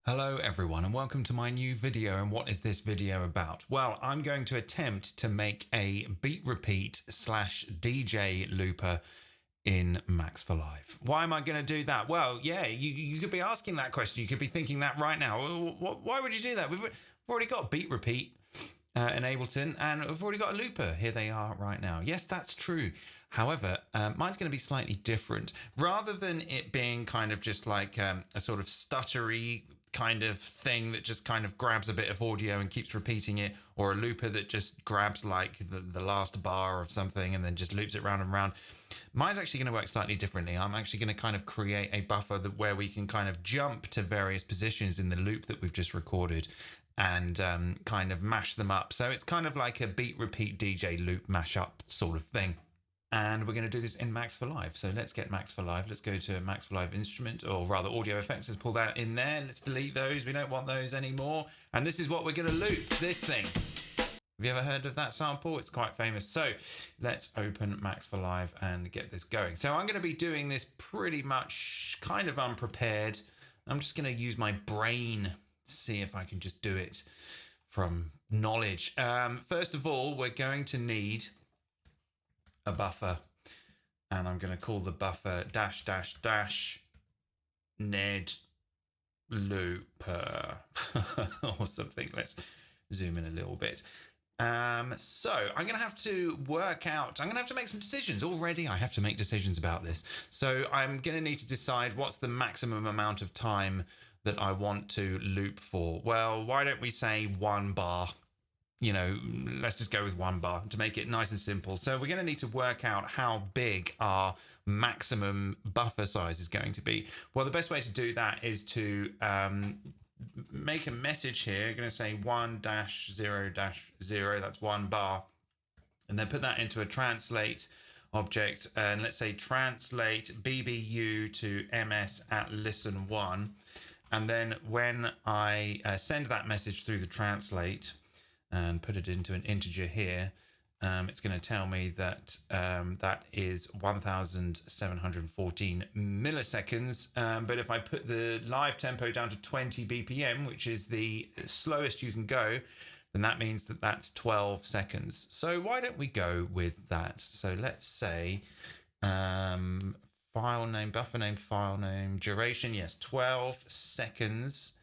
Hello everyone and welcome to my new video. And what is this video about? Well, I'm going to attempt to make a beat repeat / DJ looper in Max for Live. Why am I going to do that? Well, yeah, you could be asking that question. You could be thinking that right now. Why would you do that? We've already got beat repeat in Ableton, and we've already got a looper. Here they are right now. Yes, that's true. However, mine's going to be slightly different. Rather than it being kind of just like a sort of stuttery kind of thing that just kind of grabs a bit of audio and keeps repeating it, or a looper that just grabs like the last bar of something and then just loops it round and round. Mine's actually going to work slightly differently. I'm actually going to kind of create a buffer where we can kind of jump to various positions in the loop that we've just recorded and kind of mash them up. So it's kind of like a beat repeat DJ loop mashup sort of thing. And we're going to do this in Max for Live. So let's get Max for Live. Let's go to Max for Live instrument, or rather audio effects. Let's pull that in there. Let's delete those. We don't want those anymore. And this is what we're going to loop, this thing. Have you ever heard of that sample? It's quite famous. So let's open Max for Live and get this going. So I'm going to be doing this pretty much kind of unprepared. I'm just going to use my brain to see if I can just do it from knowledge. First of all, we're going to need a buffer, and I'm going to call the buffer -- Ned looper or something. Let's zoom in a little bit. So I'm going to have to work out, I'm going to have to make some decisions. Already I have to make decisions about this. So I'm going to need to decide what's the maximum amount of time that I want to loop for. Well, why don't we say 1 bar? You know, let's just go with 1 bar to make it nice and simple. So we're going to need to work out how big our maximum buffer size is going to be. Well, the best way to do that is to make a message here. I'm going to say 1-0-0, that's 1 bar, and then put that into a translate object. And let's say translate BBU to MS at listen1. And then when I send that message through the translate and put it into an integer here, it's going to tell me that that is 1714 milliseconds. But if I put the live tempo down to 20 BPM, which is the slowest you can go, then that means that that's 12 seconds. So why don't we go with that? So let's say file name, buffer name, file name, duration, yes, 12 seconds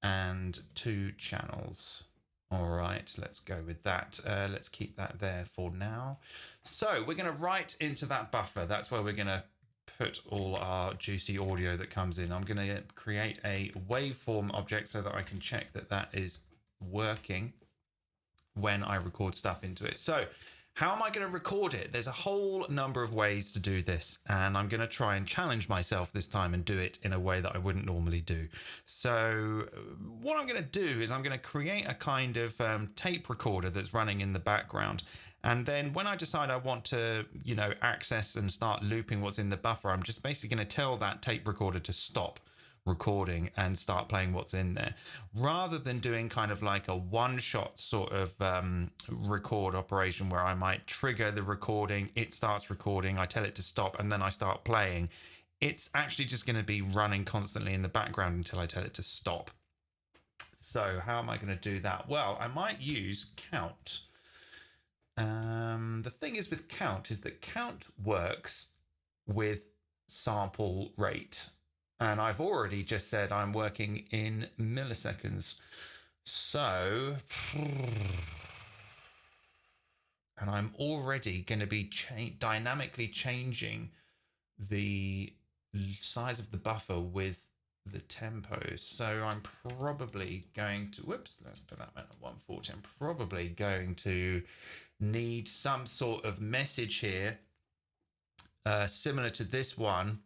and 2 channels. All right, let's go with that. Let's keep that there for now. So we're going to write into that buffer. That's where we're going to put all our juicy audio that comes in. I'm going to create a waveform object so that I can check that that is working when I record stuff into it. So how am I going to record it? There's a whole number of ways to do this, and I'm going to try and challenge myself this time and do it in a way that I wouldn't normally do. So what I'm going to do is I'm going to create a kind of tape recorder that's running in the background. And then when I decide I want to, you know, access and start looping what's in the buffer, I'm just basically going to tell that tape recorder to stop recording and start playing what's in there, rather than doing kind of like a one-shot sort of record operation where I might trigger the recording, it starts recording, I tell it to stop, and then I start playing. It's actually just going to be running constantly in the background until I tell it to stop. So how am I going to do that? Well, I might use count. The thing is with count is that count works with sample rate. And I've already just said I'm working in milliseconds. So, and I'm already going to be dynamically changing the size of the buffer with the tempo. So I'm probably going to, whoops, let's put that at 140. I'm probably going to need some sort of message here, similar to this one,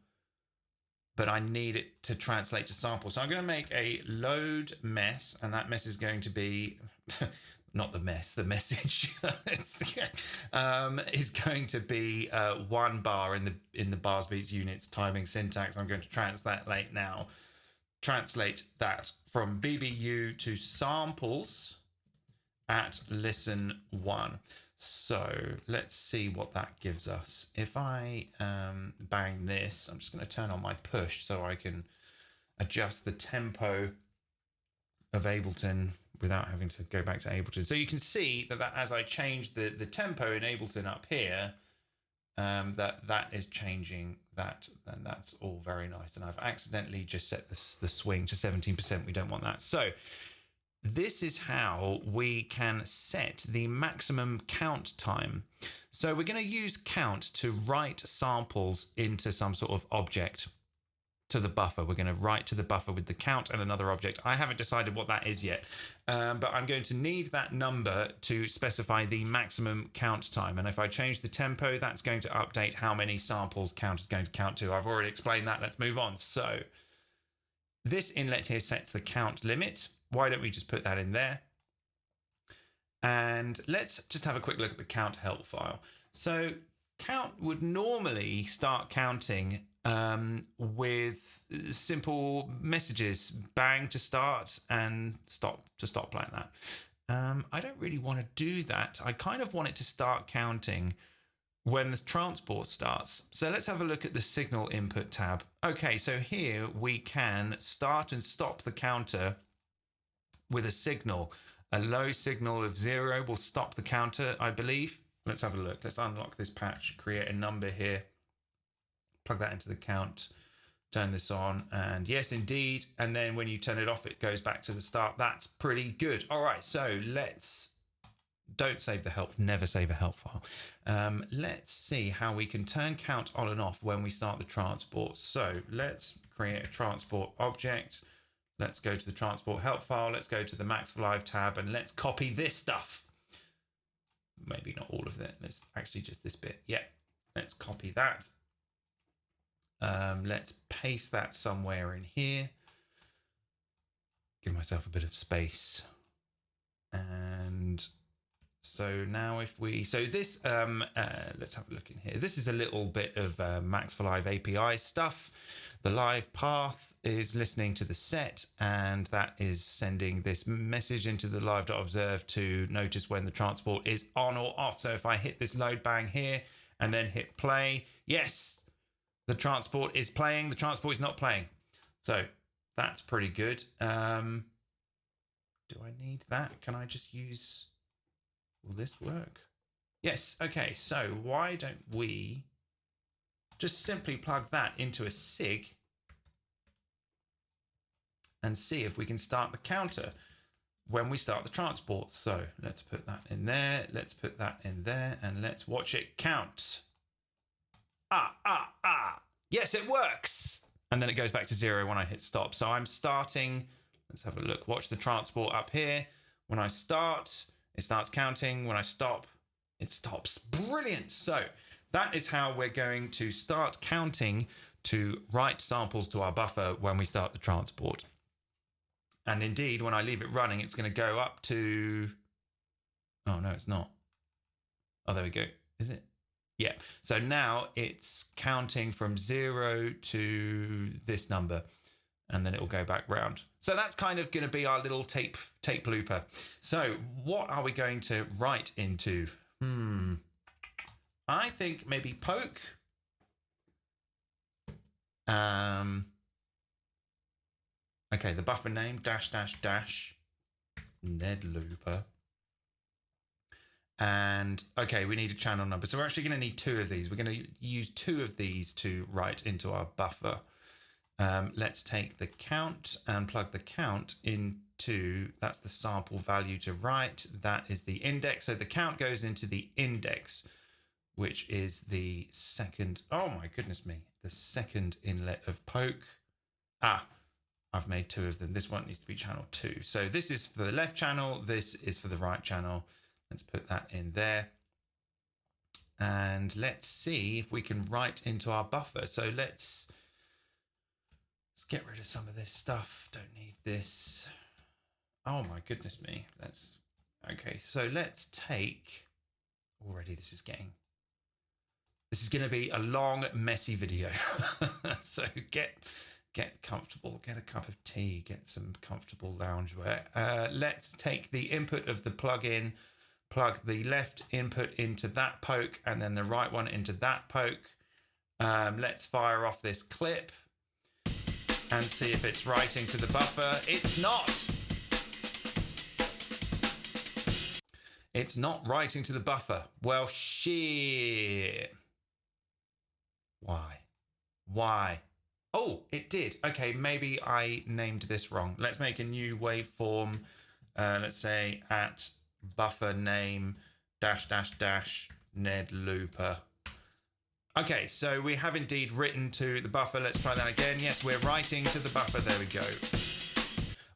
but I need it to translate to sample. So I'm going to make a load mess, and that mess is going to be, not the mess, the message is going to be 1 bar in the bars, beats, units, timing, syntax. I'm going to translate that from BBU to samples at listen1. So let's see what that gives us. If I bang this, I'm just going to turn on my push so I can adjust the tempo of Ableton without having to go back to Ableton. So you can see that as I change the tempo in Ableton up here, that is changing that, and that's all very nice. And I've accidentally just set the swing to 17%. We don't want that. So this is how we can set the maximum count time. So we're going to use count to write samples into some sort of object to the buffer. We're going to write to the buffer with the count and another object. I haven't decided what that is yet, but I'm going to need that number to specify the maximum count time. And if I change the tempo, that's going to update how many samples count is going to count to. I've already explained that. Let's move on. So this inlet here sets the count limit. Why don't we just put that in there? And let's just have a quick look at the count help file. So count would normally start counting with simple messages, bang to start and stop to stop like that. I don't really want to do that. I kind of want it to start counting when the transport starts. So let's have a look at the signal input tab. Okay, so here we can start and stop the counter with a signal. A low signal of 0 will stop the counter, I believe. Let's have a look. Let's unlock this patch, create a number here, plug that into the count, turn this on, and yes, indeed. And then when you turn it off, it goes back to the start. That's pretty good. All right, so don't save the help, never save a help file. Let's see how we can turn count on and off when we start the transport. So let's create a transport object. Let's go to the transport help file. Let's go to the Max for Live tab and let's copy this stuff. Maybe not all of it. Let's actually just this bit. Yeah, let's copy that. Let's paste that somewhere in here. Give myself a bit of space. And so now if we, so this, let's have a look in here. This is a little bit of Max for Live API stuff. The live path is listening to the set, and that is sending this message into the live.observe to notice when the transport is on or off. So if I hit this load bang here and then hit play, yes, the transport is playing, the transport is not playing. So that's pretty good. Do I need that? Can I just use, will this work? Yes, okay, so why don't we just simply plug that into a SIG and see if we can start the counter when we start the transport. So let's put that in there, let's put that in there, and let's watch it count. Yes, it works. And then it goes back to 0 when I hit stop. So I'm starting, let's have a look, watch the transport up here. When I start, it starts counting. When I stop, it stops. Brilliant. So that is how we're going to start counting to write samples to our buffer when we start the transport. And indeed, when I leave it running, it's going to go up to, oh no, it's not. Oh, there we go. Is it? Yeah. So now it's counting from 0 to this number, and then it will go back round. So that's kind of going to be our little tape looper. So what are we going to write into? I think maybe poke. Okay, the buffer name, -- Ned Looper. And okay, we need a channel number. So we're actually going to need 2 of these. We're going to use 2 of these to write into our buffer. Let's take the count and plug the count into, that's the sample value to write. That is the index. So the count goes into the index, which is the second, oh my goodness me, the second inlet of poke. I've made 2 of them. This one needs to be channel 2. So this is for the left channel. This is for the right channel. Let's put that in there. And let's see if we can write into our buffer. So let's get rid of some of this stuff. Don't need this. Oh my goodness me. Okay. So let's take, already this is going to be a long, messy video. So get comfortable, get a cup of tea, get some comfortable loungewear. Let's take the input of the plugin, plug the left input into that poke, and then the right one into that poke. Let's fire off this clip and see if it's writing to the buffer. It's not. It's not writing to the buffer. Well, shit. Why? Oh, it did. Okay, maybe I named this wrong. Let's make a new waveform. Let's say at buffer name -- Ned Looper. Okay, so we have indeed written to the buffer. Let's try that again. Yes, we're writing to the buffer. There we go.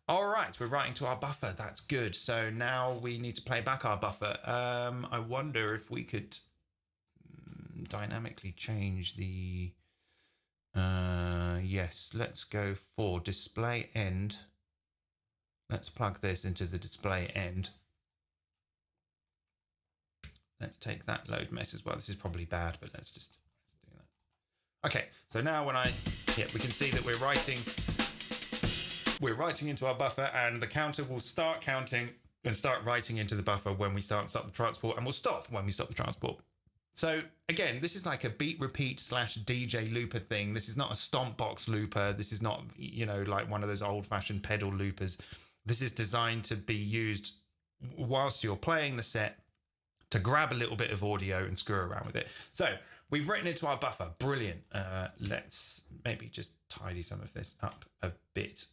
All right, we're writing to our buffer. That's good. So now we need to play back our buffer. I wonder if we could dynamically change the... yes, let's go for display end. Let's plug this into the display end. Let's take that load mess as well. This is probably bad, but let's do that. Okay, so now when we can see that we're writing into our buffer, and the counter will start counting and start writing into the buffer when we stop the transport, and will stop when we stop the transport. So again, this is like a beat repeat / DJ looper thing. This is not a stomp box looper. This is not, you know, like one of those old fashioned pedal loopers. This is designed to be used whilst you're playing the set to grab a little bit of audio and screw around with it. So we've written into our buffer. Brilliant. Let's maybe just tidy some of this up a bit.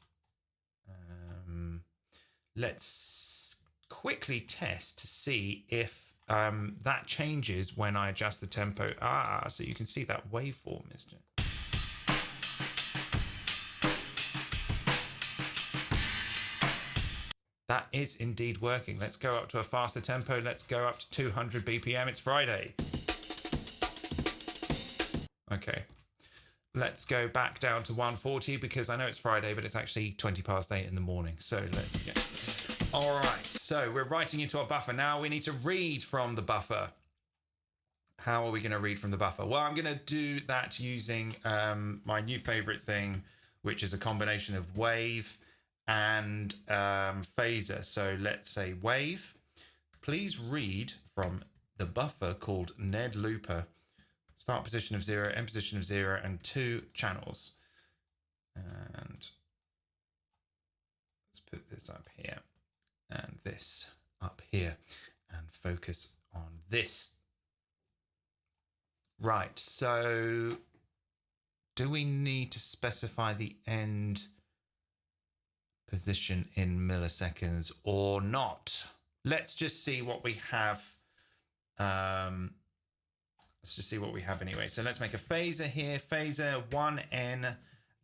Let's quickly test to see if that changes when I adjust the tempo. So you can see that waveform, isn't it? That is indeed working. Let's go up to a faster tempo. Let's go up to 200 BPM. It's Friday. Okay. Let's go back down to 140 because I know it's Friday, but it's actually 8:20 in the morning. So let's get... All right. So we're writing into our buffer. Now we need to read from the buffer. How are we going to read from the buffer? Well, I'm going to do that using my new favorite thing, which is a combination of wave and phaser. So let's say wave, please read from the buffer called Ned Looper. Start position of 0, end position of 0, and 2 channels. And let's put this up here and this up here and focus on this. Right, so do we need to specify the end position in milliseconds or not? Let's just see what we have. Let's just see what we have anyway. So let's make a phaser here. Phaser 1N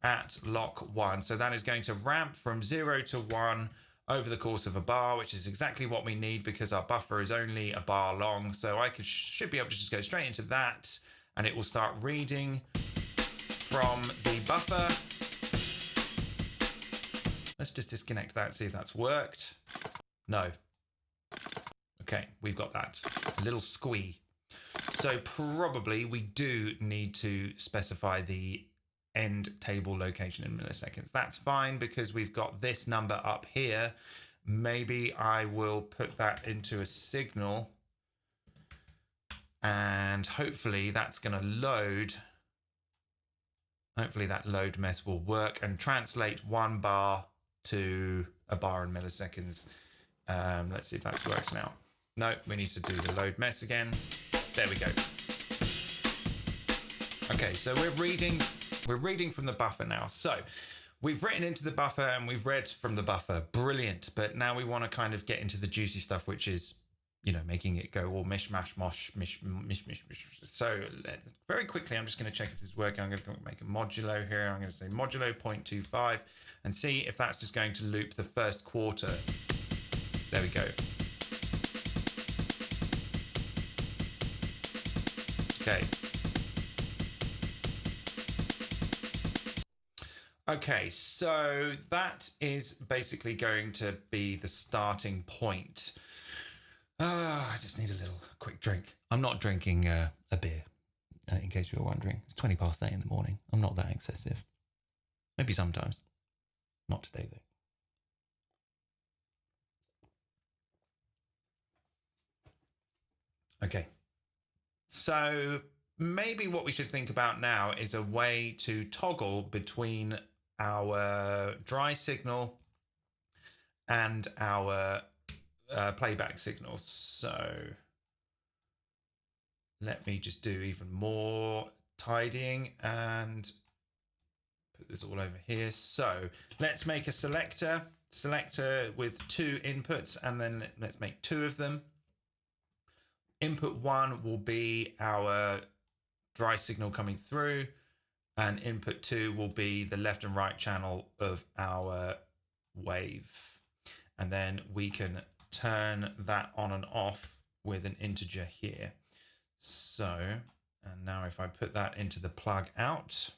at lock 1. So that is going to ramp from 0 to 1 over the course of a bar, which is exactly what we need because our buffer is only a bar long. So I should be able to just go straight into that, and it will start reading from the buffer. Let's just disconnect that and see if that's worked. No. Okay, we've got that. A little squee. So probably we do need to specify the end table location in milliseconds. That's fine because we've got this number up here. Maybe I will put that into a signal and hopefully that's going to load. Hopefully that load mess will work and translate 1 bar to a bar in milliseconds. Let's see if that's worked now. No, we need to do the load mess again. There we go. Okay, so we're reading from the buffer now. So we've written into the buffer and we've read from the buffer. Brilliant. But now we want to kind of get into the juicy stuff, which is, you know, making it go all mishmash, mosh, mish. So very quickly, I'm just going to check if this is working. I'm going to make a modulo here. I'm going to say modulo 0.25 and see if that's just going to loop the first quarter. There we go. Okay. Okay, so that is basically going to be the starting point. I just need a little quick drink. I'm not drinking a beer, in case you were wondering. It's 8:20 in the morning. I'm not that excessive. Maybe sometimes. Not today, though. Okay. So maybe what we should think about now is a way to toggle between our dry signal and our playback signals. So let me just do even more tidying and put this all over here. So let's make a selector with 2 inputs, and then let's make 2 of them. Input 1 will be our dry signal coming through, and input 2 will be the left and right channel of our wave. And then we can turn that on and off with an integer here. So, and now if I put that into the plug out,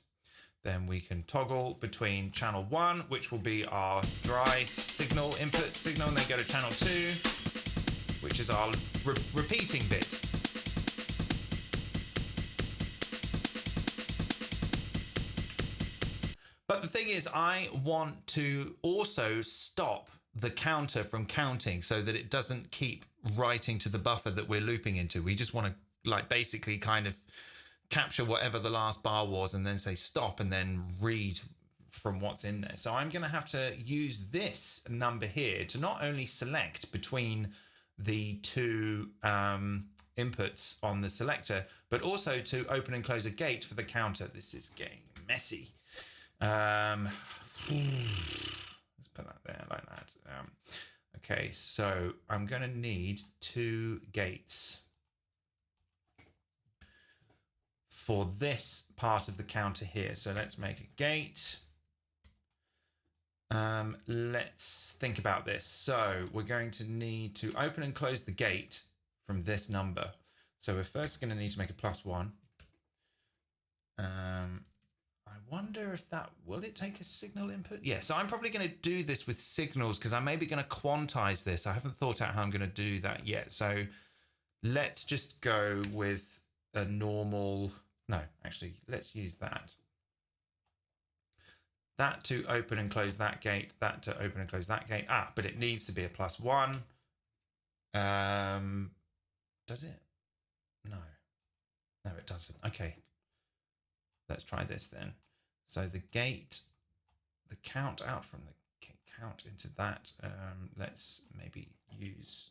then we can toggle between channel 1, which will be our dry signal, input signal, and then go to channel 2, which is our repeating bit. But the thing is, I want to also stop the counter from counting so that it doesn't keep writing to the buffer that we're looping into. We just want to like basically kind of capture whatever the last bar was and then say stop and then read from what's in there. So I'm going to have to use this number here to not only select between the 2 inputs on the selector, but also to open and close a gate for the counter. This is getting messy. Let's put that there like that. Okay, so I'm going to need 2 gates for this part of the counter here. So let's make a gate. Let's think about this. So we're going to need to open and close the gate from this number. So we're first going to need to make a +1. I wonder if that, will it take a signal input? Yeah, so I'm probably going to do this with signals because I'm maybe going to quantize this. I haven't thought out how I'm going to do that yet. So let's just go with a normal, no, actually, let's use that. That to open and close that gate, that to open and close that gate. Ah, but it needs to be a +1. Does it? No. No, it doesn't. Okay. Let's try this then. So the gate, the count out from the count into that. Let's maybe use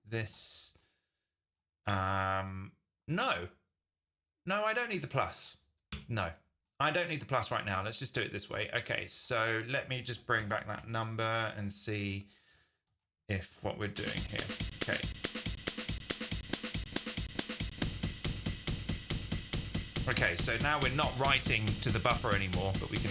this. No. No, I don't need the plus. No, I don't need the plus right now. Let's just do it this way. Okay, so let me just bring back that number and see if what we're doing here. Okay. Okay, so now we're not writing to the buffer anymore, but we can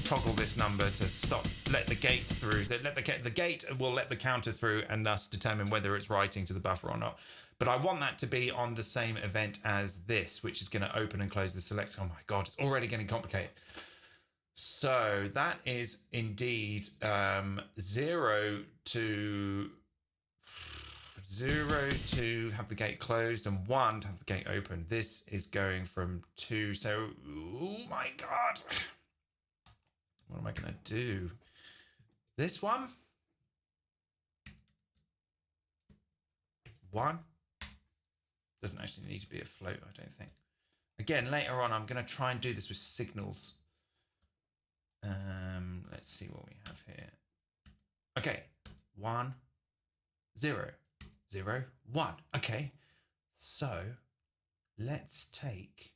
toggle this number to stop, let the gate through. The gate will let the counter through and thus determine whether it's writing to the buffer or not. But I want that to be on the same event as this, which is going to open and close the selector. Oh my God, it's already getting complicated. So that is indeed 0 to have the gate closed and 1 to have the gate open. This is going from 2. So, oh my God. What am I going to do? This one? 1? Doesn't actually need to be a float, I don't think. Again, later on, I'm going to try and do this with signals. Let's see what we have here. Okay, 1, 0. 0, 1. Okay, so let's take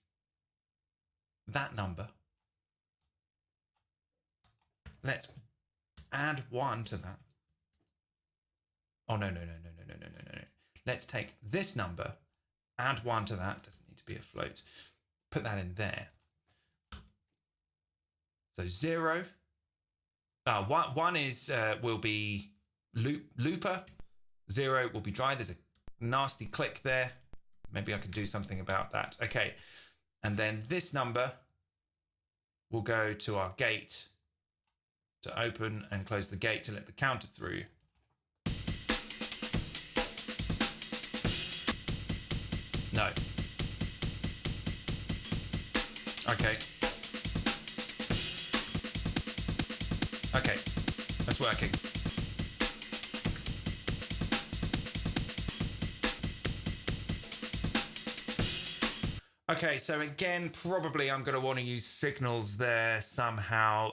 that number. Let's add 1 to that. Oh, no. Let's take this number, add 1 to that. Doesn't need to be a float. Put that in there. So 0. 1 is will be looper. 0 will be dry. There's a nasty click there. Maybe I can do something about that. Okay. And then this number will go to our gate to open and close the gate to let the counter through. No. Okay. Okay. That's working. Okay, so again, probably I'm going to want to use signals there somehow.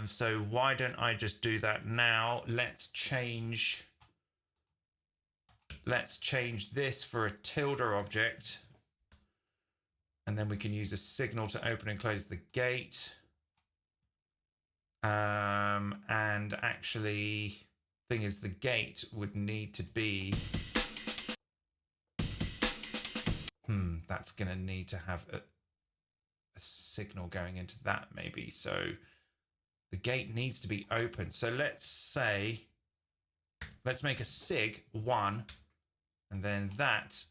So why don't I just do that now? Let's change let's change this for a tilde object. And then we can use a signal to open and close the gate. And actually, thing is, the gate would need to be... that's going to need to have a signal going into that, maybe. So the gate needs to be open. So let's make a sig 1, and then that,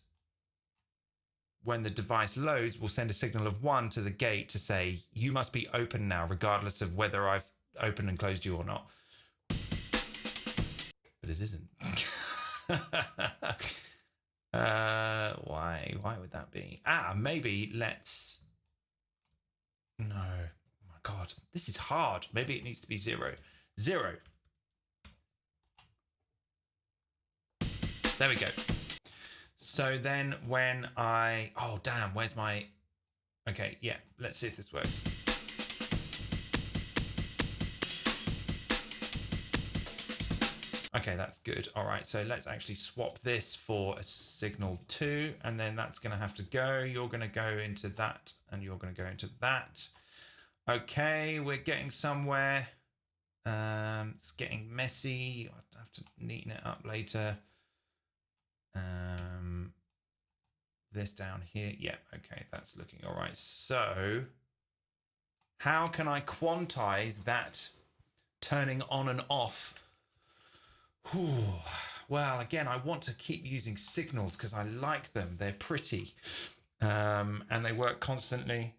when the device loads, will send a signal of 1 to the gate to say, you must be open now, regardless of whether I've opened and closed you or not. But it isn't. Why would that be? Maybe let's... No. Oh my God, this is hard. Maybe it needs to be 0. 0. There we go. So then when I... Oh, damn, where's my... Okay, yeah, let's see if this works. Okay, that's good. All right, so let's actually swap this for a signal 2, and then that's going to have to go. You're going to go into that, and you're going to go into that. Okay, we're getting somewhere. It's getting messy. I'll have to neaten it up later. This down here. Yeah, okay, that's looking all right. So how can I quantize that turning on and off? Well, again, I want to keep using signals because I like them. They're pretty, and they work constantly,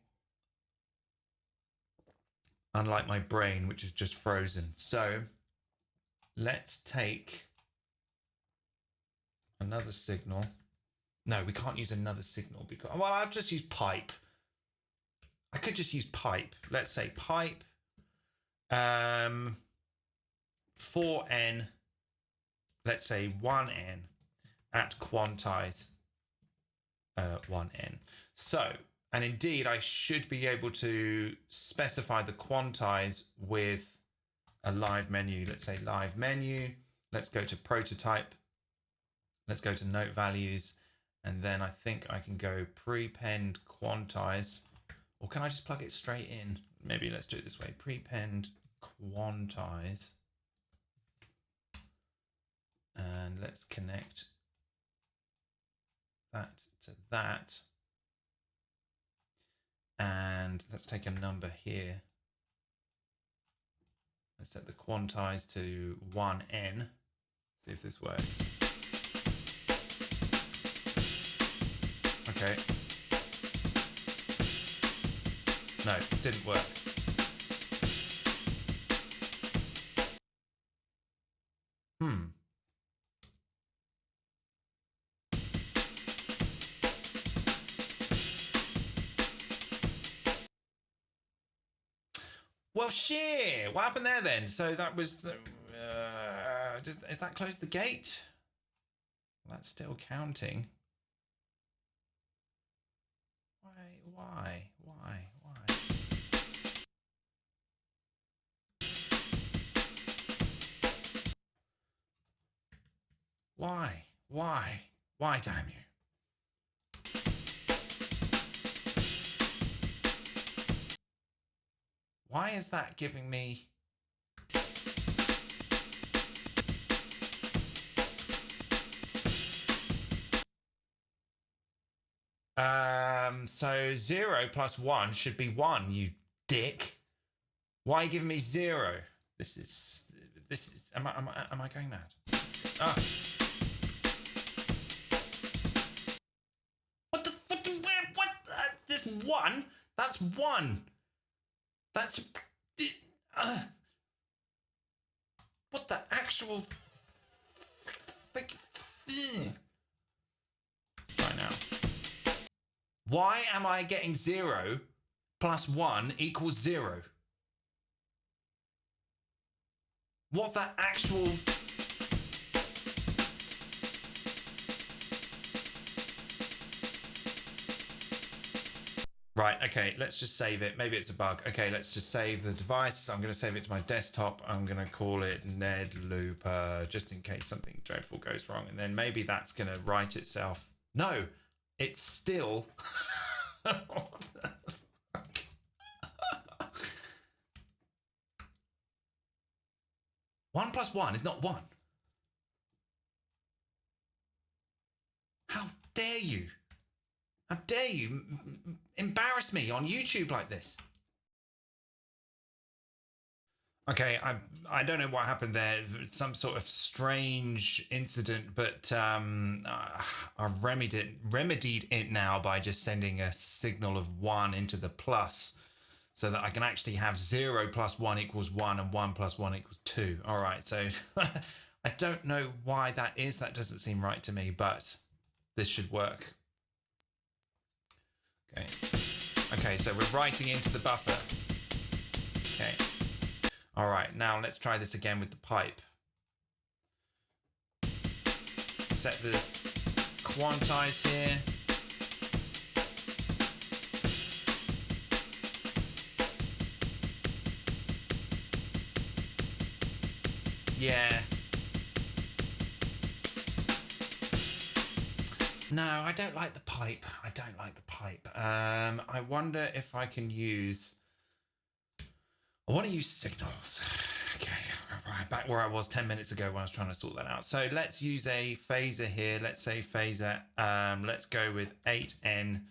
unlike my brain, which is just frozen. So let's take another signal. No, we can't use another signal because, well, I'll just use pipe. I could just use pipe. Let's say pipe 4N, let's say 1N at quantize 1N. So, and indeed, I should be able to specify the quantize with a live menu. Let's say live menu. Let's go to prototype. Let's go to note values. And then I think I can go prepend quantize, or can I just plug it straight in? Maybe let's do it this way. Prepend quantize. And let's connect that to that. And let's take a number here. Let's set the quantize to 1N. See if this works. Okay. No, didn't work. Well, shit. What happened there then? So that was the... is that close the gate? That's still counting. Why? Why, damn you? Why is that giving me... So 0 plus 1 should be 1, you dick. Why are you giving me 0? This is, am I going mad? Ah. What? This 1? That's 1. That's, what the actual, right now. Why am I getting 0 plus 1 equals 0? What the actual... Right, okay, let's just save it. Maybe it's a bug. Okay, let's just save the device. I'm going to save it to my desktop. I'm going to call it Ned Looper, just in case something dreadful goes wrong. And then maybe that's going to write itself. No, it's still... What the fuck? 1 + 1 is not 1. How dare you? How dare you embarrass me on YouTube like this? Okay, I don't know what happened there. Some sort of strange incident, but I remedied it now by just sending a signal of 1 into the plus, so that I can actually have 0 + 1 = 1 and 1 + 1 = 2. All right, so I don't know why that is. That doesn't seem right to me, but this should work. Okay. Okay, so we're writing into the buffer. Okay. All right, now let's try this again with the pipe. Set the quantize here. Yeah. No, I don't like the pipe. I don't like the pipe. I wonder if I can use... I want to use signals. Okay, right back where I was 10 minutes ago when I was trying to sort that out. So let's use a phaser here. Let's say phaser. Let's go with 8N.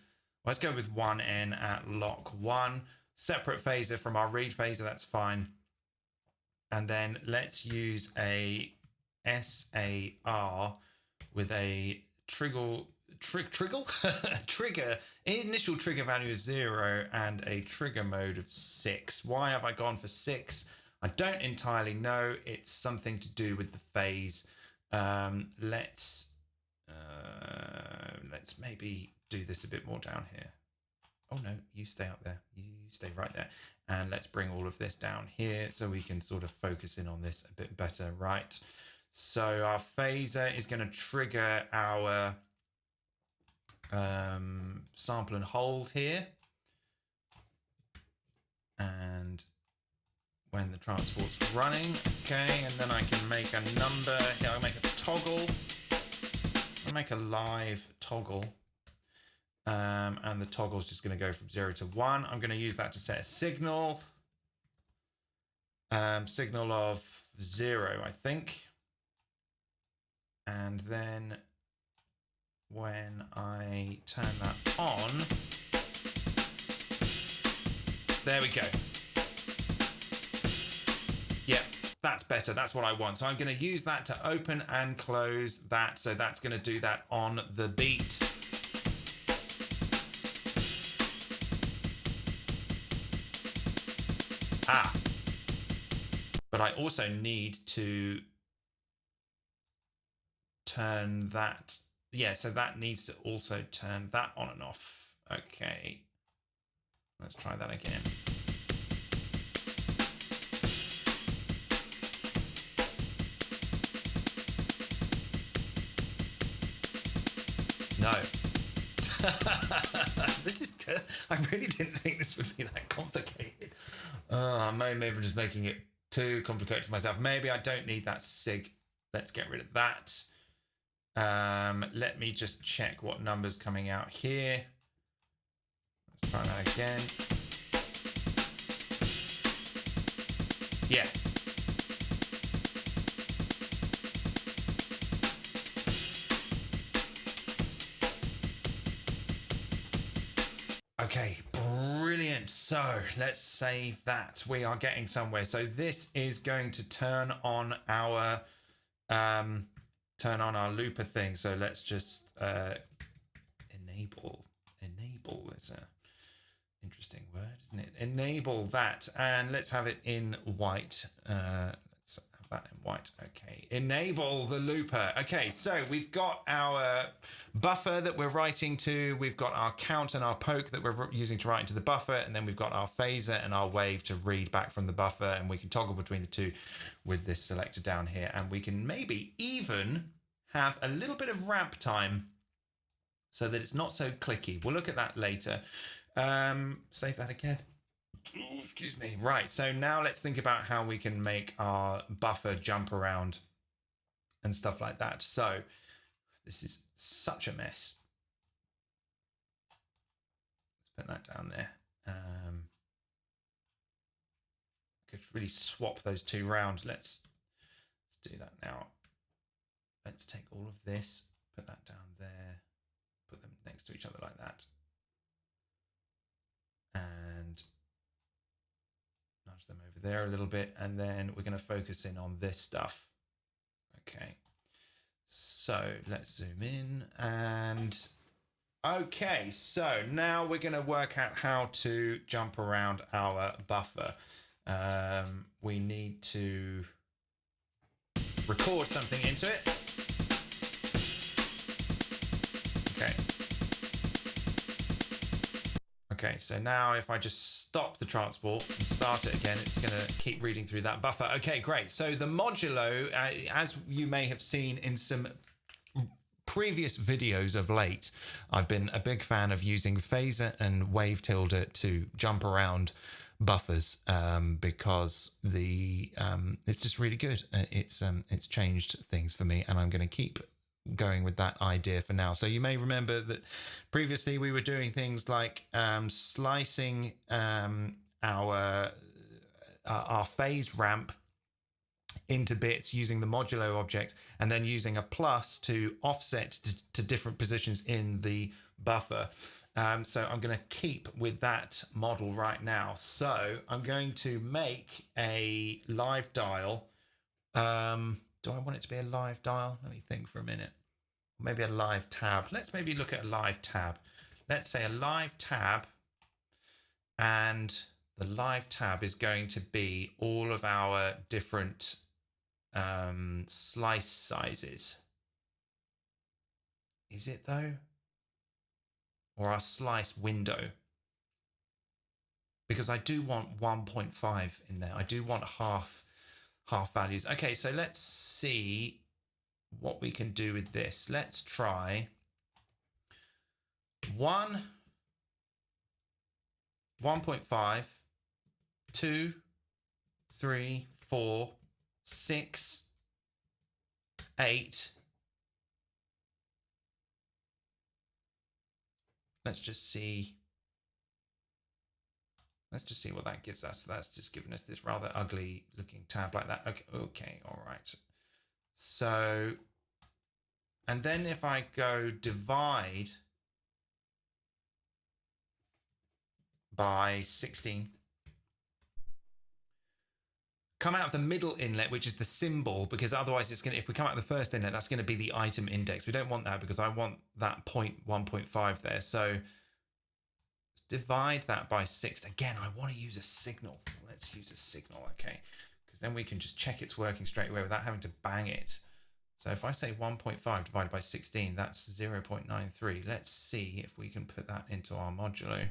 Let's go with 1N at lock 1. Separate phaser from our read phaser. That's fine. And then let's use a SAR with a trigger initial trigger value of 0 and a trigger mode of 6. Why have I gone for 6? I don't entirely know. It's something to do with the phase. Let's maybe do this a bit more down here. Oh no, you stay up there. You stay right there. And let's bring all of this down here so we can sort of focus in on this a bit better, right? So our phaser is going to trigger our sample and hold here. And when the transport's running, okay, and then I can make a number. Here, I'll make a toggle. I'll make a live toggle. And the toggle is just going to go from 0 to 1. I'm going to use that to set a signal. Signal of 0, I think. And then when I turn that on, there we go. Yeah, that's better. That's what I want. So I'm going to use that to open and close that. So that's going to do that on the beat. But I also need to turn that. Yeah, so that needs to also turn that on and off. Okay. Let's try that again. No. This is... I really didn't think this would be that complicated. Maybe I'm just making it too complicated for myself. Maybe I don't need that sig. Let's get rid of that. Let me just check what number's coming out here. Let's try that again. Yeah. Okay, brilliant. So let's save that. We are getting somewhere. So this is going to turn on our looper thing. So let's just enable is a interesting word, isn't it? Enable that, and let's have it in white. Let's have that in white. Okay, enable the looper. Okay, so we've got our buffer that we're writing to, we've got our count and our poke that we're using to write into the buffer, and then we've got our phaser and our wave to read back from the buffer, and we can toggle between the two with this selector down here, and we can maybe even have a little bit of ramp time so that it's not so clicky. We'll look at that later. Save that again. Ooh, excuse me. Right, so now let's think about how we can make our buffer jump around and stuff like that. So this is such a mess. Let's put that down there. Could really swap those two round. Let's do that now. Let's take all of this, put that down there, put them next to each other like that, and nudge them over there a little bit, and then we're going to focus in on this stuff. Okay, so let's zoom in, and okay, so now we're going to work out how to jump around our buffer. We need to record something into it. Okay, so now if I just stop the transport and start it again, it's going to keep reading through that buffer. Okay, great. So the modulo, as you may have seen in some previous videos of late, I've been a big fan of using phaser and wave tilde to jump around buffers because it's just really good. It's changed things for me, and I'm going to keep going with that idea for now. So you may remember that previously we were doing things like slicing our phase ramp into bits using the modulo object, and then using a plus to offset to different positions in the buffer. So I'm going to keep with that model right now. So I'm going to make a live dial. Do I want it to be a live dial? Let me think for a minute. Maybe a live tab. Let's maybe look at a live tab. Let's say a live tab, and the live tab is going to be all of our different slice sizes. Is it though? Or our slice window? Because I do want 1.5 in there. I do want half values. Okay, so let's see what we can do with this. Let's try 1.5, 2, 3, 4, 6, 8. Let's just see what that gives us. So that's just given us this rather ugly looking tab like that. Okay, all right. So, and then if I go divide by 16, come out of the middle inlet, which is the symbol, because otherwise it's going to, if we come out of the first inlet, that's going to be the item index. We don't want that because I want that 1.5 there. So let's divide that by 6. Again, I want to use a signal. Let's use a signal, okay? Because then we can just check it's working straight away without having to bang it. So if I say 1.5 divided by 16, that's 0.93. Let's see if we can put that into our modulo.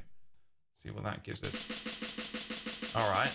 See what that gives us. All right.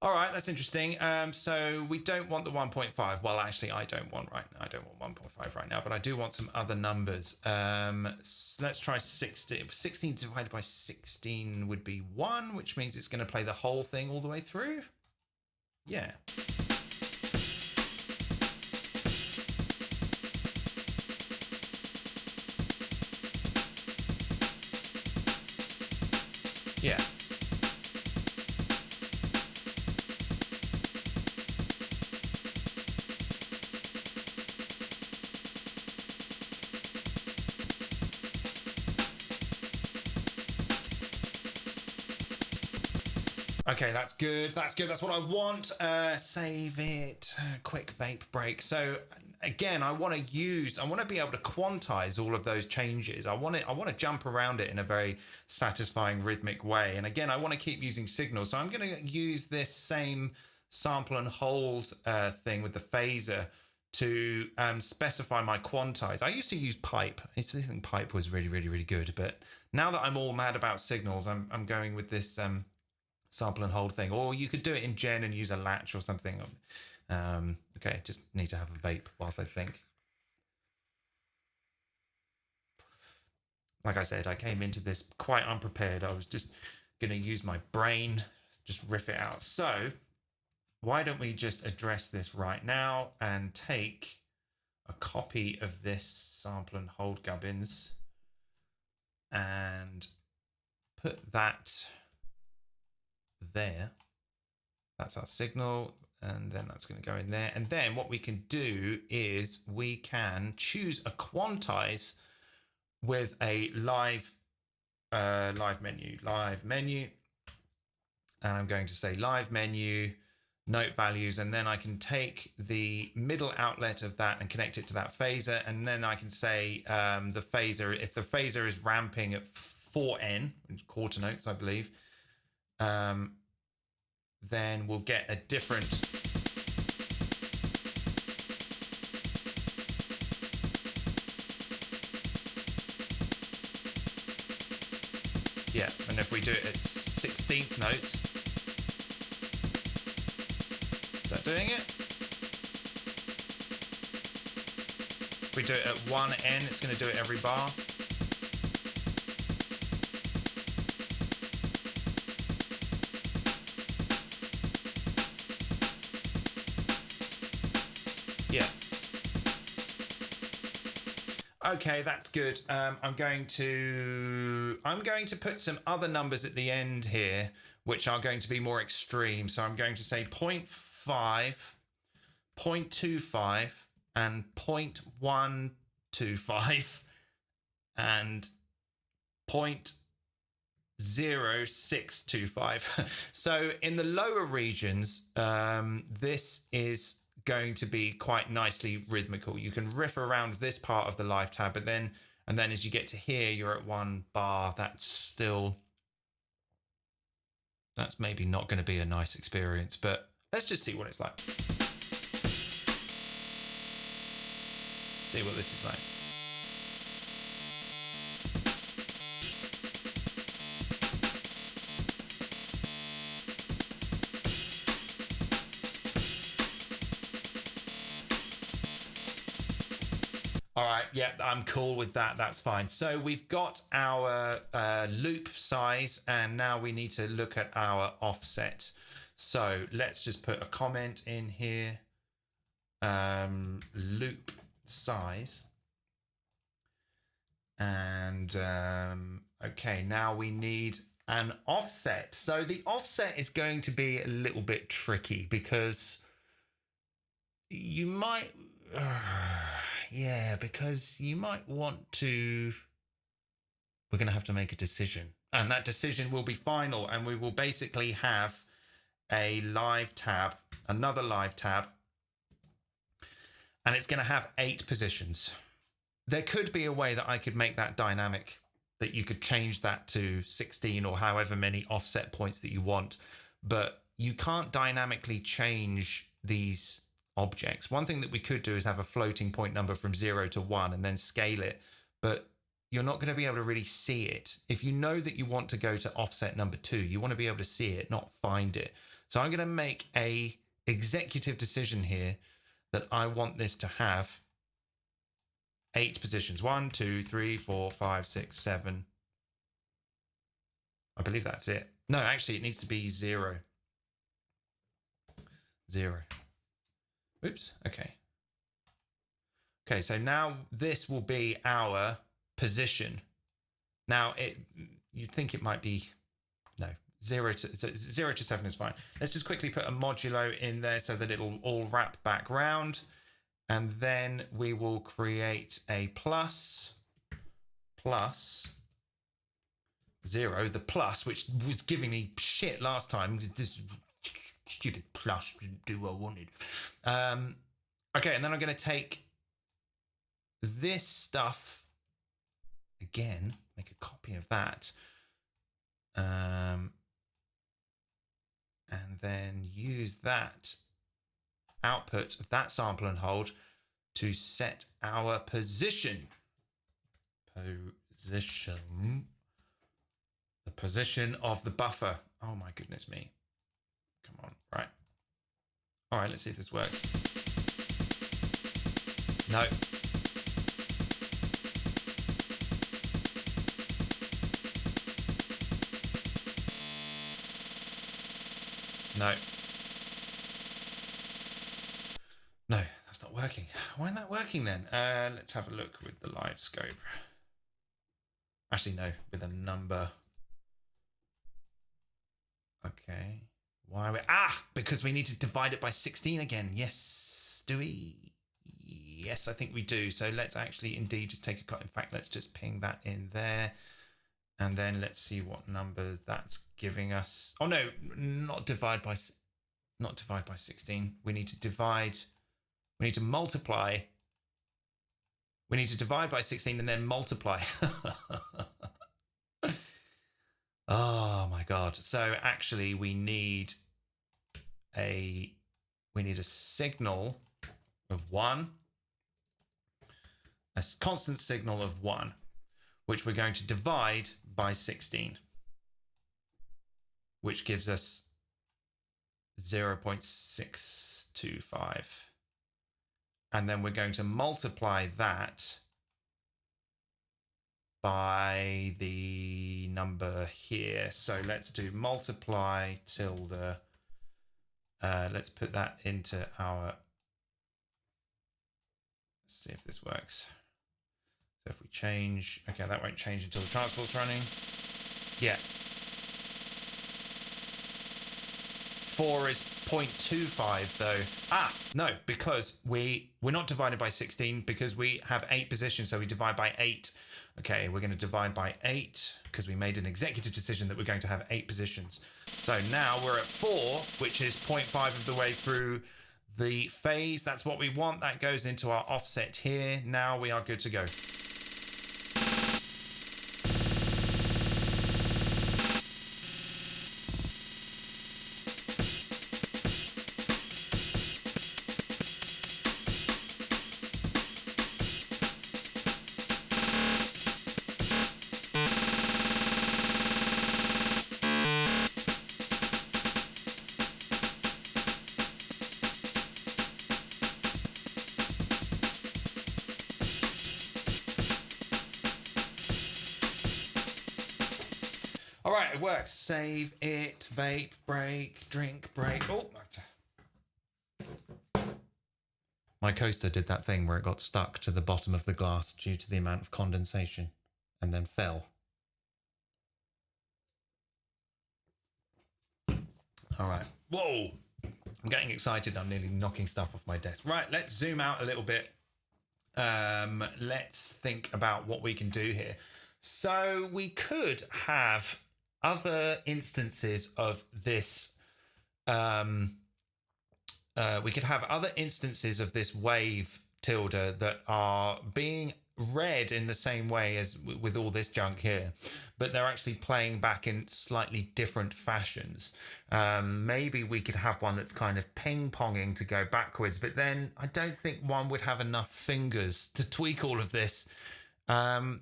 All right, that's interesting. So we don't want the 1.5. Well, actually, I don't want 1.5 right now, but I do want some other numbers. Let's try 16. 16 divided by 16 would be 1, which means it's going to play the whole thing all the way through. Yeah. Yeah. Okay, that's good. That's good. That's what I want. Save it. Quick vape break. So again, I want to be able to quantize all of those changes. I want to jump around it in a very satisfying rhythmic way. And again, I want to keep using signals. So I'm going to use this same sample and hold thing with the phaser to specify my quantize. I used to use pipe. I used to think pipe was really, really, really good. But now that I'm all mad about signals, I'm going with this sample and hold thing. Or you could do it in Gen and use a latch or something. Okay, just need to have a vape whilst I think. Like I said, I came into this quite unprepared. I was just going to use my brain, just riff it out. So why don't we just address this right now and take a copy of this sample and hold gubbins and put that there. That's our signal. And then that's going to go in there. And then what we can do is we can choose a quantize with a live menu. And I'm going to say live menu, note values, and then I can take the middle outlet of that and connect it to that phaser. And then I can say the phaser, if the phaser is ramping at 4n, quarter notes, I believe, then we'll get a different and if we do it at 16th notes, is that doing it? If we do it at 1n, it's going to do it every bar. Yeah. Okay, that's good. I'm going to put some other numbers at the end here, which are going to be more extreme. So I'm going to say 0.5, 0.25, and 0.125, and 0.0625. So in the lower regions, this is going to be quite nicely rhythmical. You can riff around this part of the live tab, but then as you get to here, you're at 1 bar. That's maybe not going to be a nice experience, but let's just see what it's like. See what this is like. All right, yeah, I'm cool with that. That's fine. So we've got our loop size, and now we need to look at our offset. So let's just put a comment in here. Loop size. And okay, now we need an offset. So the offset is going to be a little bit tricky because you might... yeah, because you might want to... We're going to have to make a decision. And that decision will be final. And we will basically have a live tab, another live tab. And it's going to have 8 positions. There could be a way that I could make that dynamic, that you could change that to 16 or however many offset points that you want. But you can't dynamically change these objects. One thing that we could do is have a floating point number from 0 to 1 and then scale it, but you're not going to be able to really see it. If you know that you want to go to offset number 2, you want to be able to see it, not find it. So I'm going to make a executive decision here that I want this to have 8 positions. 1, 2, 3, 4, 5, 6, 7. I believe that's it. No, actually it needs to be 0. 0. Oops, okay. Okay, so now this will be our position. Now, you'd think it might be, no, 0 to 7 is fine. Let's just quickly put a modulo in there so that it'll all wrap back round. And then we will create a plus 0, the plus, which was giving me shit last time. This stupid plus didn't do what I wanted. Okay, and then I'm going to take this stuff again, make a copy of that, and then use that output of that sample and hold to set our position. The position of the buffer. Oh my goodness me. Come on, right. All right, let's see if this works. No. No. No, that's not working. Why isn't that working then? Let's have a look with the live scope. Actually, no, with a number. Okay. Why are we... because we need to divide it by 16 again. Yes, do we? Yes, I think we do. So let's actually indeed just take a cut. In fact, let's just ping that in there. And then let's see what number that's giving us. Oh no, not divide by 16. We need to divide. We need to multiply. We need to divide by 16 and then multiply. Oh my God. So actually we need a signal of 1, a constant signal of 1, which we're going to divide by 16, which gives us 0.625. And then we're going to multiply that by the number here. So let's do multiply tilde. Let's put that into our, let's see if this works. So if we change, okay, that won't change until the transport's running. Yeah. 4 is 0.25 though. No, because we're not divided by 16 because we have 8 positions. So we divide by 8. Okay, we're going to divide by 8 because we made an executive decision that we're going to have 8 positions. So now we're at 4, which is 0.5 of the way through the phase. That's what we want. That goes into our offset here. Now we are good to go. All right, it works. Save it, vape, break, drink, break. Oh, my coaster did that thing where it got stuck to the bottom of the glass due to the amount of condensation and then fell. All right. Whoa, I'm getting excited. I'm nearly knocking stuff off my desk. Right, let's zoom out a little bit. Let's think about what we can do here. So we could have other instances of this. We could have other instances of this wave tilde that are being read in the same way as with all this junk here, but they're actually playing back in slightly different fashions. Maybe we could have one that's kind of ping-ponging to go backwards, but then I don't think one would have enough fingers to tweak all of this. So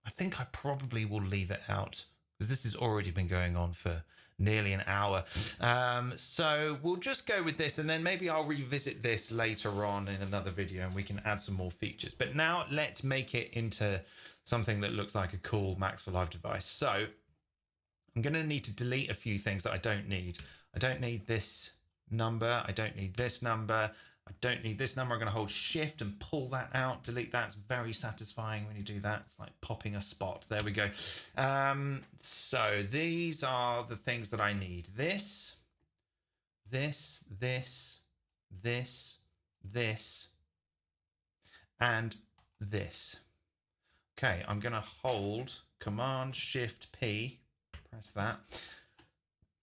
I think I probably will leave it out because this has already been going on for nearly an hour. So we'll just go with this, and then maybe I'll revisit this later on in another video and we can add some more features. But now let's make it into something that looks like a cool Max for Live device. So I'm going to need to delete a few things that I don't need. I don't need this number. I don't need this number. I don't need this number. I'm going to hold shift and pull that out, delete that. It's very satisfying when you do that. It's like popping a spot. There we go. So these are the things that I need. This, and this. Okay, I'm going to hold Command Shift P, press that.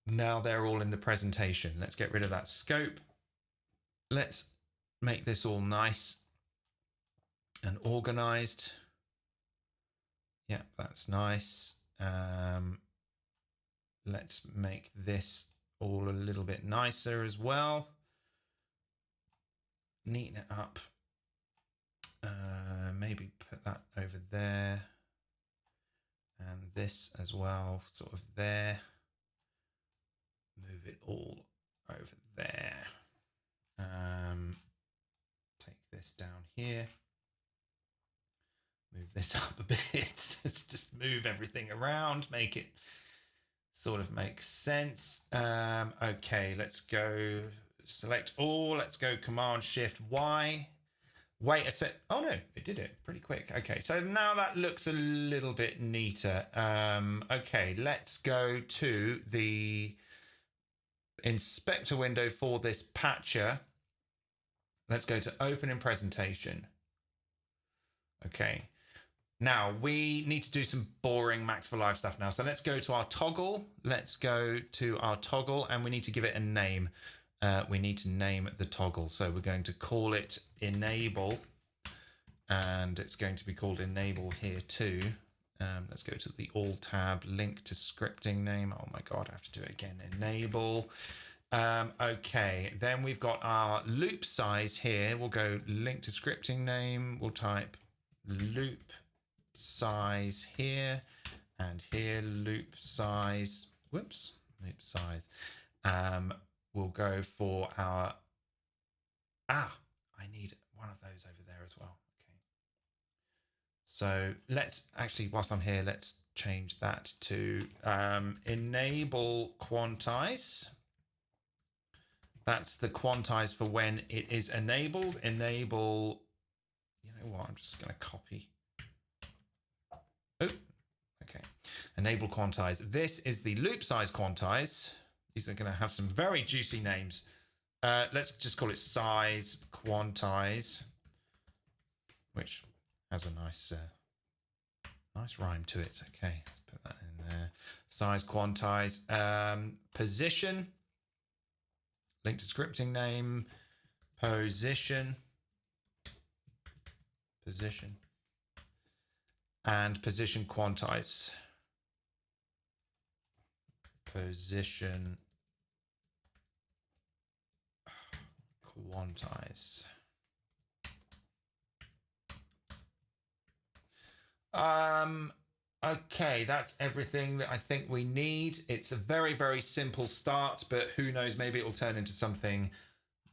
Now they're all in the presentation. Let's get rid of that scope. Let's make this all nice and organized. Yeah, that's nice. Let's make this all a little bit nicer as well. neaten it up. Maybe put that over there. And this as well, sort of there. Move it all over there. Take this down here. Move this up a bit. Let's just move everything around, make it sort of make sense. Okay, let's go select all. Let's go Command Shift Y. Wait a sec. Oh no, it did it pretty quick. Okay, so now that looks a little bit neater. Okay, let's go to the inspector window for this patcher. Let's go to open in presentation. Okay. Now we need to do some boring Max for Live stuff now. So let's go to our toggle. Let's go to our toggle and we need to give it a name. We need to name the toggle. So we're going to call it enable and it's going to be called enable here too. Let's go to the all tab, link to scripting name. Oh my God, I have to do it again. Enable. Okay, then we've got our loop size here. We'll go link to scripting name. We'll type loop size here and here, loop size. Whoops, loop size. We'll go for our, I need one of those over there as well. Okay. So let's actually, whilst I'm here, let's change that to enable quantize. That's the quantize for when it is enabled. Enable, you know what, I'm just going to copy. Oh, okay. Enable quantize. This is the loop size quantize. These are going to have some very juicy names. Let's just call it size quantize, which has a nice nice rhyme to it. Okay, let's put that in there. Size quantize. Position. Link to scripting name. Position. Position. And position quantize. Position quantize. Okay, that's everything that I think we need. It's a very, very simple start, but who knows, maybe it will turn into something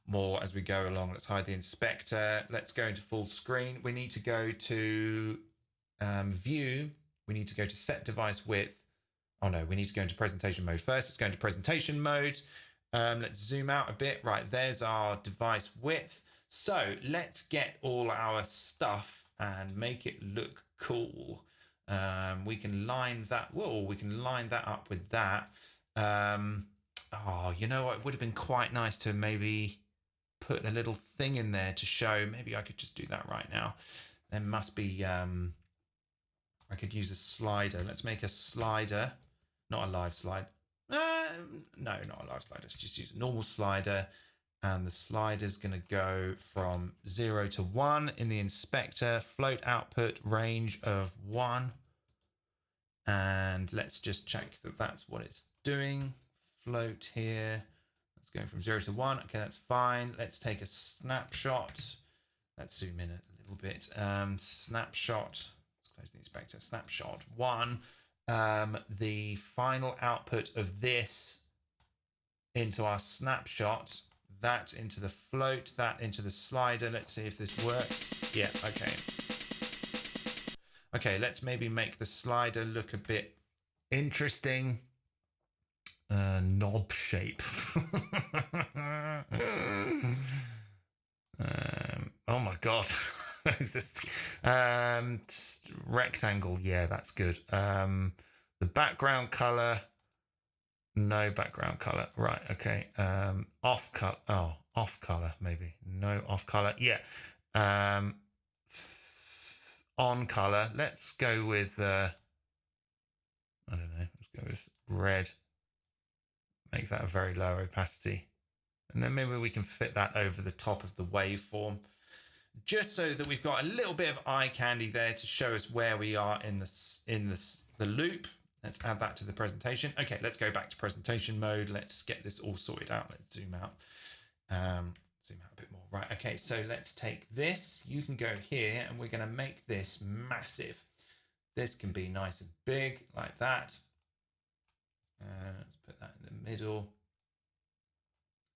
more as we go along. Let's hide the inspector. Let's go into full screen. We need to go to view. We need to go to set device width. Oh no, we need to go into presentation mode first. Let's go into presentation mode. Let's zoom out a bit. Right, there's our device width. So let's get all our stuff and make it look cool. We can line that. Whoa, we can line that up with that. Oh, you know what? It would have been quite nice to maybe put a little thing in there to show. Maybe I could just do that right now. There must be. I could use a slider. Let's make a slider, not a live slide. No, not a live slider. Let's just use a normal slider. And the slider is going to go from 0 to 1 in the inspector. Float output range of 1. And let's just check that that's what it's doing. Float here. Let's go from 0 to 1. Okay, that's fine. Let's take a snapshot. Let's zoom in a little bit. Snapshot. Let's close the inspector. Snapshot 1. The final output of this into our snapshot. That into the float, that into the slider. Let's see if this works. Yeah, okay. Okay, let's maybe make the slider look a bit interesting. Knob shape. Oh my God. Rectangle, yeah, that's good. The background color. No background color. Right, okay. Off color. Oh, off color, maybe. No off color. Yeah. On color. Let's go with I don't know. Let's go with red. Make that a very low opacity. And then maybe we can fit that over the top of the waveform. Just so that we've got a little bit of eye candy there to show us where we are in the loop. Let's add that to the presentation. Okay, let's go back to presentation mode. Let's get this all sorted out. Let's zoom out. zoom out a bit more. Right, okay, so let's take this. You can go here, and we're going to make this massive. This can be nice and big, like that. Let's put that in the middle.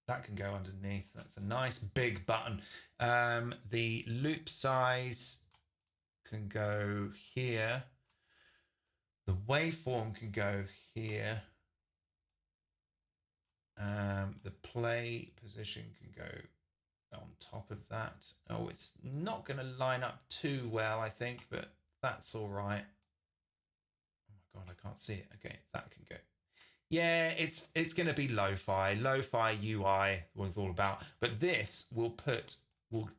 That can go underneath. That's a nice big button. The loop size can go here. The waveform can go here. The play position can go on top of that. Oh, it's not going to line up too well, I think, but that's all right. Oh my God, I can't see it. Okay, that can go. Yeah, it's going to be lo-fi. Lo-fi UI was all about, but this will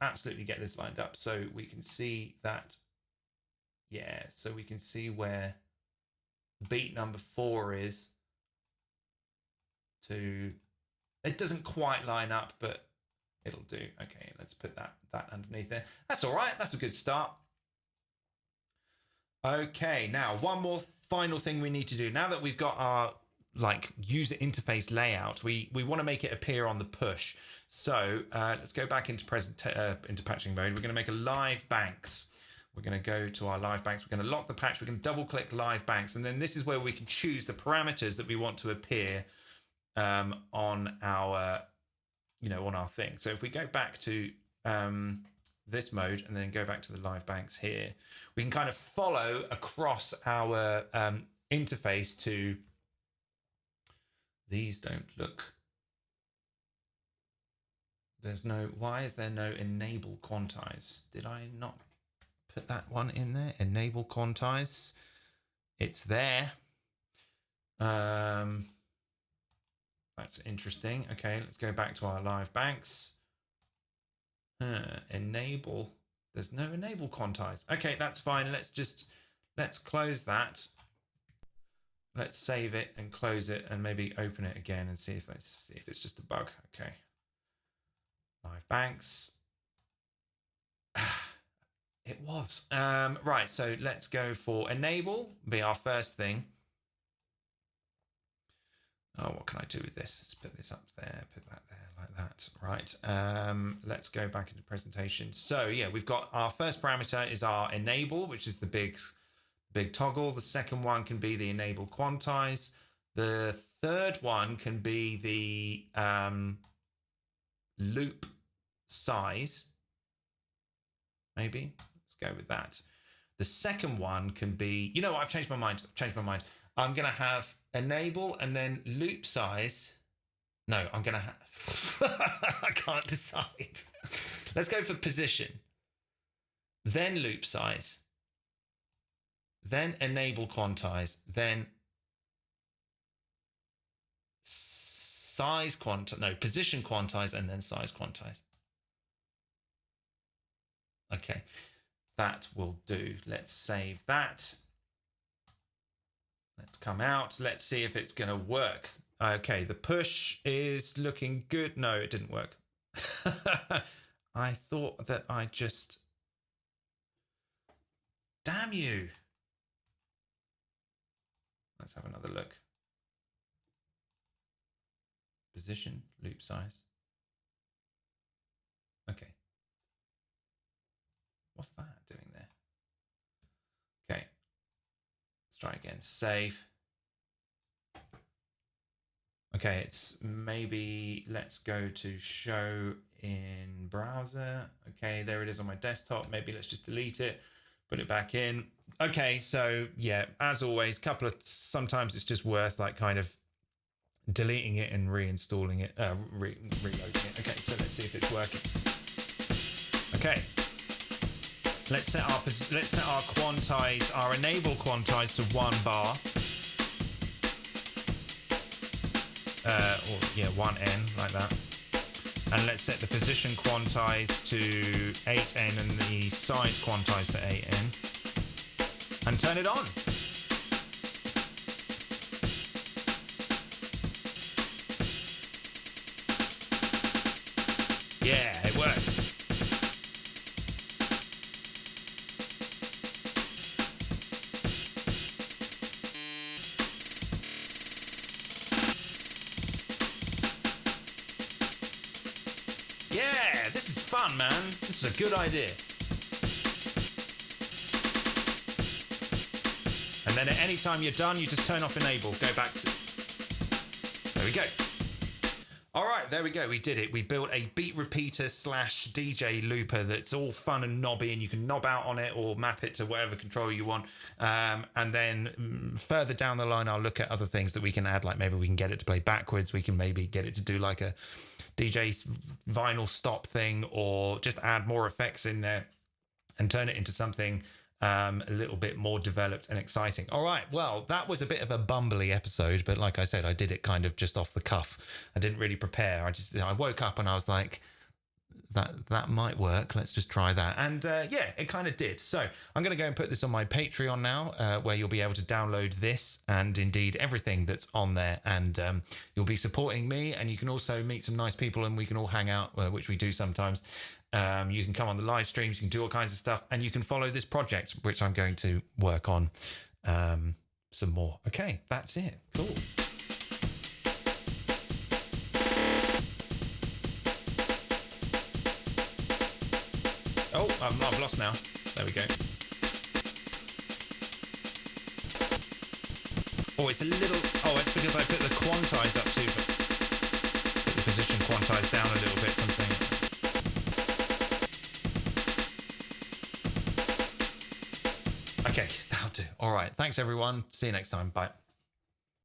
absolutely get this lined up so we can see that. Yeah, so we can see where beat number 4 is. It doesn't quite line up, but it'll do. Okay, let's put that underneath there. That's all right. That's a good start. Okay, now one more final thing we need to do. Now that we've got our user interface layout, we want to make it appear on the push. So let's go back into patching mode. We're going to make a live banks. We're going to go to our live banks. We're going to lock the patch. We're going to double click live banks, and then this is where we can choose the parameters that we want to appear on our on our thing. So if we go back to this mode and then go back to the live banks here, we can kind of follow across our interface to. These don't look. Why is there no enable quantize? Did I not put that one in there? Enable quantize. It's there. That's interesting. Okay, let's go back to our live banks. Enable. There's no enable quantize. Okay, that's fine. Let's close that. Let's save it and close it and maybe open it again and see if it's just a bug. Okay. Live banks. It was. Right, so let's go for enable, be our first thing. Oh, what can I do with this? Let's put this up there, put that there, like that. Right, let's go back into presentation. So yeah, we've got our first parameter is our enable, which is the big toggle. The second one can be the enable quantize. The third one can be the loop size. Maybe, let's go with that. The second one can be, you know what, I've changed my mind. I'm going to have enable and then loop size. No, I'm going to have, I can't decide. Let's go for position, then loop size, then enable quantize, then size quantize, no, position quantize, and then size quantize. Okay, that will do. Let's save that. Let's come out. Let's see if it's going to work. Okay, the push is looking good. No, it didn't work. I thought that I just... Damn you. Let's have another look. Position, loop size. Okay. What's that doing there? Okay. Let's try again. Save. Okay, it's maybe, let's go to show in browser. Okay, there it is on my desktop. Maybe let's just delete it, put it back in. Okay, so yeah, as always, sometimes it's just worth kind of deleting it and reinstalling it, reloading it. Okay, so let's see if it's working. Okay. Let's set our quantize, our enable quantize to 1 bar. Or yeah, 1N, like that. And let's set the position quantize to 8N and the size quantize to 8N. And turn it on. Yeah, it works. Yeah, this is fun, man. This is a good idea. And then at any time you're done, you just turn off enable. Go back to... There we go. All right, there we go. We did it. We built a beat repeater slash DJ looper that's all fun and knobby, and you can knob out on it or map it to whatever controller you want. And then further down the line, I'll look at other things that we can add, like maybe we can get it to play backwards. We can maybe get it to do like a DJ vinyl stop thing, or just add more effects in there and turn it into something a little bit more developed and exciting. All right, well, that was a bit of a bumbly episode, but like I said, I did it kind of just off the cuff. I didn't really prepare. I woke up and I was like, that might work. Let's just try that. And yeah, it kind of did. So I'm going to go and put this on my Patreon now, where you'll be able to download this and indeed everything that's on there. And you'll be supporting me, and you can also meet some nice people and we can all hang out, which we do sometimes. You can come on the live streams, you can do all kinds of stuff, and you can follow this project, which I'm going to work on some more. Okay, that's it. Cool. Oh, I've lost now. There we go. Oh, it's a little... Oh, it's because I put the quantize up too. Put the position quantize down a little bit, something. Okay, that'll do. All right. Thanks, everyone. See you next time. Bye.